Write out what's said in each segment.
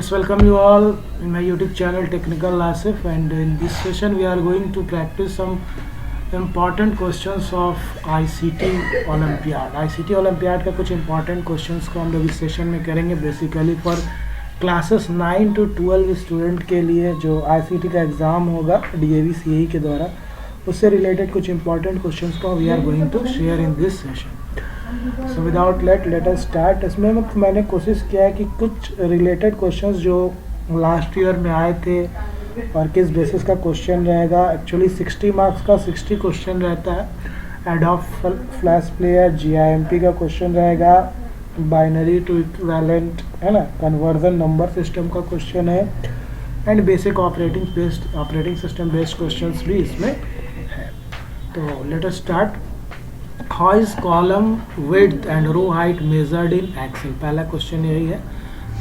Welcome you all in my YouTube channel Technical Asif, and in this session we are going to practice some important questions of ICT Olympiad. ICT Olympiad का कुछ important questions को हम लोग इस session में करेंगे. Basically for classes 9 to 12 student के लिए जो ICT का एग्ज़ाम होगा DAV CAE के द्वारा, उससे रिलेटेड कुछ important questions को we are going to share in this session. So without let us start. इसमें मैंने कोशिश किया है कि कुछ रिलेटेड क्वेश्चंस जो लास्ट ईयर में आए थे और किस बेसिस का क्वेश्चन रहेगा. एक्चुअली 60 मार्क्स का 60 क्वेश्चन रहता है. एडोब फ्लैश प्लेयर GIMP का क्वेश्चन रहेगा. बाइनरी टू इक्विवेलेंट है ना, कन्वर्जन नंबर सिस्टम का क्वेश्चन है, and basic operating system based questions भी इसमें है. तो late us start. How is column width and row height measured in Excel? पहला क्वेश्चन यही है.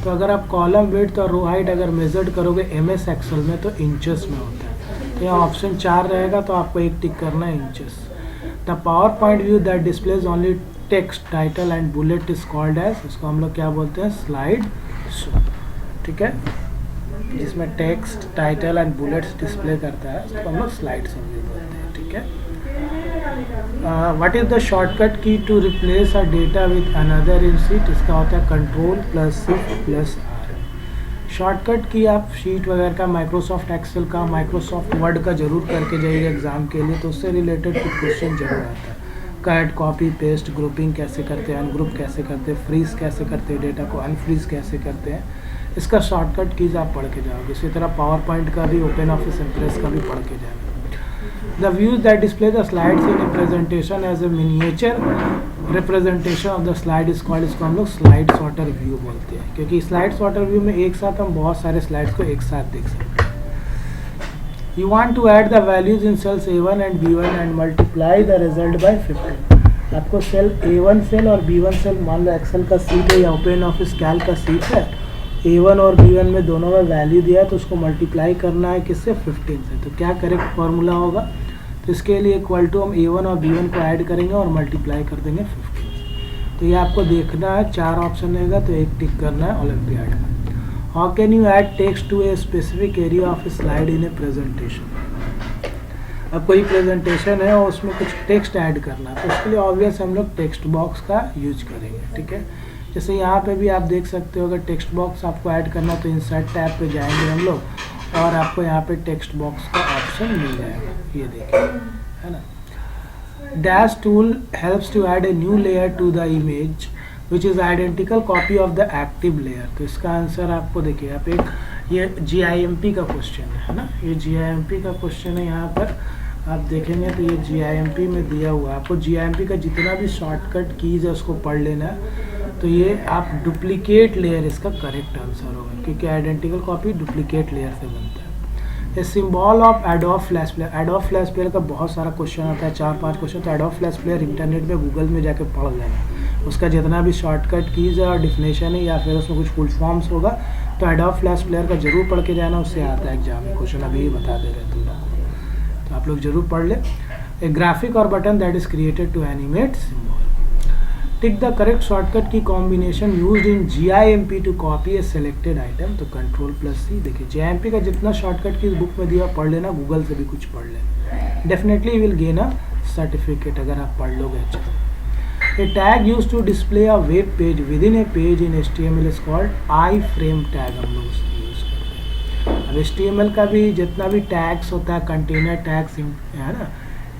तो अगर आप कॉलम विड्थ और रो हाइट अगर मेजर्ड करोगे MS एक्सेल में तो इंचेस में होता है. तो यहाँ ऑप्शन 4 रहेगा, तो आपको एक टिक करना है इंचेस. The PowerPoint view that displays only text title and bullet is called as, इसको हम लोग क्या बोलते हैं, स्लाइड शो. ठीक है, जिसमें text title and bullets display करता है उसको हम लोग स्लाइड शो भी बोलते हैं. ठीक है. What is the shortcut key to replace a data with another in sheet? इसका होता है control plus shift plus R. Shortcut की आप शीट वगैरह का, माइक्रोसॉफ्ट एक्सेल का, माइक्रोसॉफ्ट वर्ड का जरूर करके जाइए एग्जाम के लिए, तो उससे रिलेटेड कुछ क्वेश्चन जरूर आता है. कट, कॉपी, पेस्ट, ग्रुपिंग कैसे करते हैं, अनग्रुप कैसे करते हैं, फ्रीज कैसे करते हैं, डेटा को अनफ्रीज कैसे करते हैं, इसका शॉर्टकट कीज आप पढ़ के जाओगे. इसी तरह पावर पॉइंट का भी, ओपन ऑफिस इम्प्रेस का भी पढ़ के जाओगे. The views that display the slides in a presentation as a miniature representation of the slide is called, इसको हम लोग स्लाइड सॉर्टर व्यू बोलते हैं, क्योंकि स्लाइड सॉर्टर व्यू में एक साथ हम बहुत सारे स्लाइड्स को एक साथ देख सकते हैं. You want to add the values in cells A1 and B1 and multiply the result by 15. आपको सेल A1 सेल और B1 सेल, मान लो एक्सेल का सीट है या ओपन ऑफिस कैल का सीट है, A1 और B1 में दोनों में वैल्यू दिया है, तो उसको मल्टीप्लाई करना है किससे, 15 से. तो क्या करेक्ट फॉर्मूला होगा, तो इसके लिए इक्वल टू हम A1 और B1 को ऐड करेंगे और मल्टीप्लाई कर देंगे 15 से. तो ये आपको देखना है, 4 ऑप्शन रहेगा, तो एक टिक करना है ओलंपियाड में. How can you add text to a specific area of a slide in a presentation. अब कोई प्रेजेंटेशन है और उसमें कुछ टेक्स्ट ऐड करना है, तो उसके लिए ऑब्वियस हम लोग टेक्स्ट बॉक्स का यूज करेंगे. ठीक है, जैसे यहाँ पे भी आप देख सकते हो, अगर टेक्स्ट बॉक्स आपको ऐड करना तो इंसर्ट टैब पे जाएंगे हम लोग, और आपको यहाँ पे टेक्स्ट बॉक्स का ऑप्शन मिल जाएगा. ये देखिए, है ना. Dash tool helps to add a new layer to the image which is identical copy of the active layer. तो इसका आंसर आपको देखिए, आप एक ये GIMP का क्वेश्चन है ना, ये GIMP का क्वेश्चन है. यहाँ पर आप देखेंगे तो ये GIMP में दिया हुआ है. आपको GIMP का जितना भी शॉर्टकट कीज है उसको पढ़ लेना है. तो ये आप डुप्लीकेट लेयर इसका करेक्ट आंसर होगा, क्योंकि आइडेंटिकल कॉपी डुप्लीकेट लेयर से बनता है. A symbol of adobe flash player. Adobe flash player का बहुत सारा क्वेश्चन आता है, 4-5 क्वेश्चन. तो एडोब फ्लैश प्लेयर इंटरनेट में गूगल में जाके पढ़ लेना, उसका जितना भी शॉर्टकट कीज है और डिफिनेशन है या फिर उसमें कुछ फुल फॉर्म्स होगा, तो एडोब फ्लैश प्लेयर का जरूर पढ़ के जाना, उससे आता है एग्जाम में क्वेश्चन. अभी बता दे रहे तुम लोग, तो आप लोग जरूर पढ़ ले. A graphic or button that is created to animate symbol. Tick the correct shortcut key combination used in GIMP to copy a selected item. तो कंट्रोल प्लस C. देखिए GIMP का जितना शॉर्टकट की बुक में दिया पढ़ लेना, गूगल से भी कुछ पढ़ लेना. Definitely will gain a certificate अगर आप पढ़ लोगे अच्छा. A tag use to display a web page within a page in HTML is called iframe tag. हम लोग उसको यूज करते हैं. अब HTML का भी जितना भी टैग्स होता है, कंटेनर टैग्स है ना,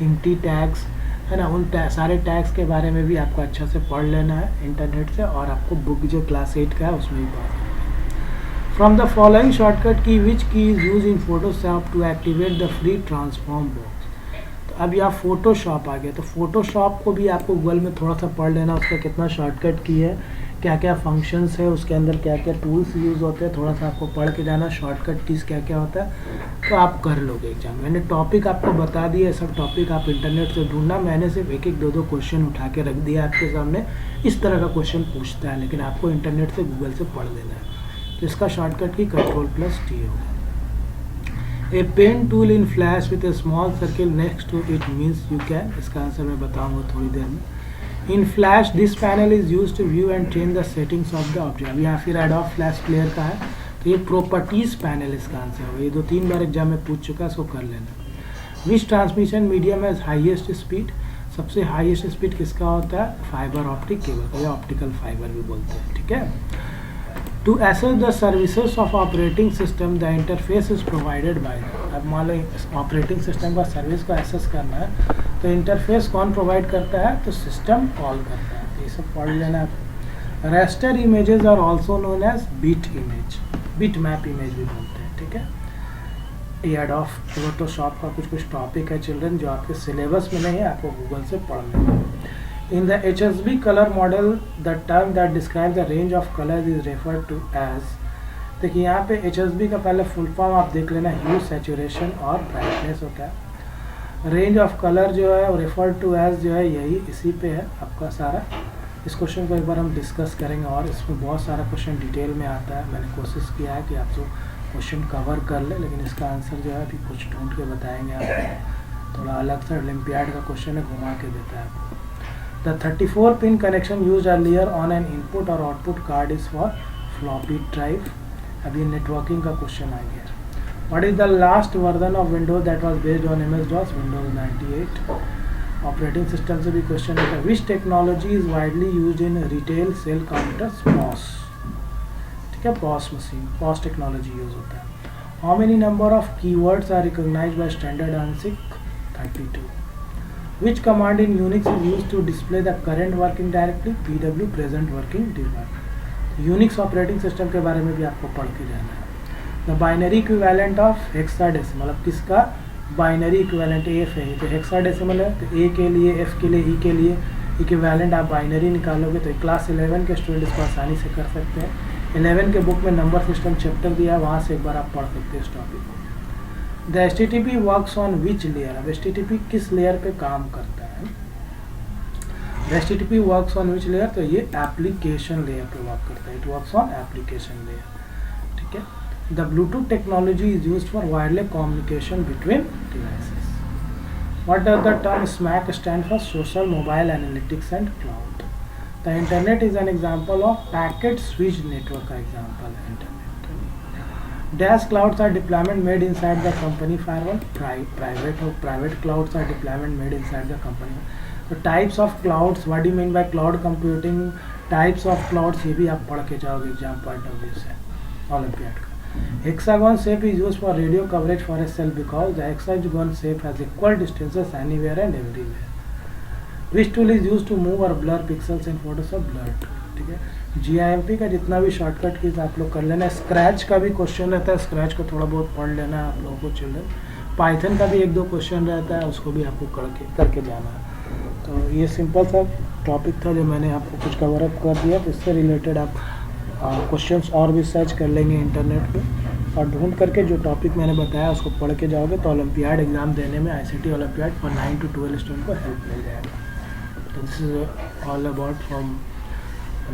एम्प्टी टैग्स है ना, उन सारे टैग्स के बारे में भी आपको अच्छा से पढ़ लेना है इंटरनेट से, और आपको बुक जो क्लास 8 का है उसमें भी पढ़ सकते हैं. From the following shortcut key which key is use in Photoshop to activate the free transform box. तो अब यहाँ फोटोशॉप आ गया, तो फोटोशॉप को भी आपको गूगल में थोड़ा सा पढ़ लेना, उसका कितना शॉर्टकट की है, क्या क्या फंक्शंस है, उसके अंदर क्या क्या टूल्स यूज़ होते हैं, थोड़ा सा आपको पढ़ के जाना, शॉर्टकट कीज क्या क्या होता है, तो आप कर लोगे एग्जाम. मैंने टॉपिक आपको बता दिया, सब टॉपिक आप इंटरनेट से ढूंढना. मैंने सिर्फ एक 2 क्वेश्चन उठा के रख दिया आपके सामने. इस तरह का क्वेश्चन पूछता है, लेकिन आपको इंटरनेट से, गूगल से पढ़ लेना है. तो इसका शॉर्टकट की कंट्रोल प्लस T होगा. A pen tool in Flash with a small circle next to it means you can. इसका आंसर मैं बताऊँगा थोड़ी देर में. In Flash this panel is use to view and change the settings of the object. अब यहाँ फिर adobe flash player का है, तो ये प्रॉपर्टीज पैनल इसका आंसर होगा। ये 2-3 बार एग्जाम में पूछ चुका है, इसको कर लेना। Which transmission medium has highest speed, सबसे हाईएस्ट स्पीड किसका होता है? फाइबर ऑप्टिक केबल या ऑप्टिकल फाइबर भी बोलते हैं, ठीक है। To access the services of operating system the interface is provided by, अब मान लो ऑपरेटिंग सिस्टम का सर्विस को एसेस करना है तो इंटरफेस कौन प्रोवाइड करता है? तो सिस्टम कॉल करता है। ये सब पढ़ लेना। Raster images are also known as bit image, bitmap image भी बोलते हैं, ठीक है। ये एडोब फोटोशॉप का कुछ टॉपिक है चिल्ड्रन जो आपके सिलेबस में नहीं है, आपको गूगल से पढ़ लेना। In the HSB color model, the term that describes the range of colors is referred to as, देखिए यहाँ पे HSB का पहले फुल फॉर्म आप देख लेना, ह्यू, सैचुरेशन और ब्राइटनेस होता है। रेंज ऑफ कलर जो है वो रेफर टू एज जो है यही इसी पे है आपका सारा। इस क्वेश्चन को एक बार हम डिस्कस करेंगे और इसमें बहुत सारा क्वेश्चन डिटेल में आता है। मैंने कोशिश किया है कि आप जो क्वेश्चन कवर कर ले, लेकिन इसका आंसर जो है अभी कुछ ढूंढ के बताएंगे आपको। थोड़ा अलग सा ओलंपियाड का क्वेश्चन है, घुमा के देता है आपको। The 34 pin connection used earlier on an input or output card is for floppy drive। अभी नेटवर्किंग का क्वेश्चन आ गया। What is the last version of Windows that was based on MS-DOS? Windows 98। Operating system से भी question आता है। Which technology is widely used in retail sale counters? POS, ठीक है, POS machine, POS technology use होता है। How many number of keywords are recognized by standard ANSI? 32। Which command in Unix is used to display the current working directory? PW, present working directory। Unix operating system के बारे में भी आपको पढ़ के जाना है। The binary equivalent of hexadecimal, मतलब किसका बाइनरी इक्विवेलेंट? एफ है तो हेक्साडेसिमल है, तो ए के लिए, एफ के लिए, ई के लिए इक्विवेलेंट आप बाइनरी निकालोगे तो क्लास 11 के स्टूडेंट इसको आसानी से कर सकते हैं। 11 के बुक में नंबर सिस्टम चैप्टर दिया है, वहाँ से एक बार आप पढ़ सकते हैं इस टॉपिक को। The HTTP works on which layer, अब HTTP किस लेयर पे काम करता है? HTTP works on which layer, तो ये एप्लीकेशन लेयर पे वर्क करता है। It works on application layer, ठीक है। The Bluetooth technology is used for wireless communication between devices. What does the term SMAC stand for? Social mobile analytics and cloud. The internet is an example of packet switch network का example है internet. Dash clouds are deployment made inside the company firewall। Private clouds are deployment made inside the company। So types of clouds, what do you mean by cloud computing? Types of clouds ये भी आप पढ़ के जाओगे exam point of view से olympiad का। Hexagon shape is used for radio coverage for a cell because the hexagon shape has equal distances anywhere and everywhere। Which tool is used to move or blur pixels in Photoshop? Blur tool, ठीक है। GIMP का जितना भी shortcut keys आप लोग कर लेना। Scratch का भी क्वेश्चन रहता है, स्क्रैच को थोड़ा बहुत पढ़ लेना है आप लोगों को चिल्ड्रन। पाइथन का भी 1-2 क्वेश्चन रहता है, उसको भी आपको करके जाना है। तो ये सिंपल सा टॉपिक था जो मैंने आपको कुछ कवर अप कर दिया। तो इससे रिलेटेड आप क्वेश्चंस और भी सर्च कर लेंगे इंटरनेट पे और ढूंढ करके जो टॉपिक मैंने बताया उसको पढ़ के जाओगे तो ओलंपियाड एग्ज़ाम देने में ICT olympiad for 9 to 12 student को हेल्प मिल जाएगा। तो this is all about from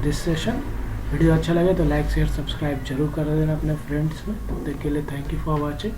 this session. Video अच्छा लगे तो लाइक शेयर सब्सक्राइब जरूर कर देना अपने फ्रेंड्स में। तब तक के लिए थैंक यू फॉर वॉचिंग।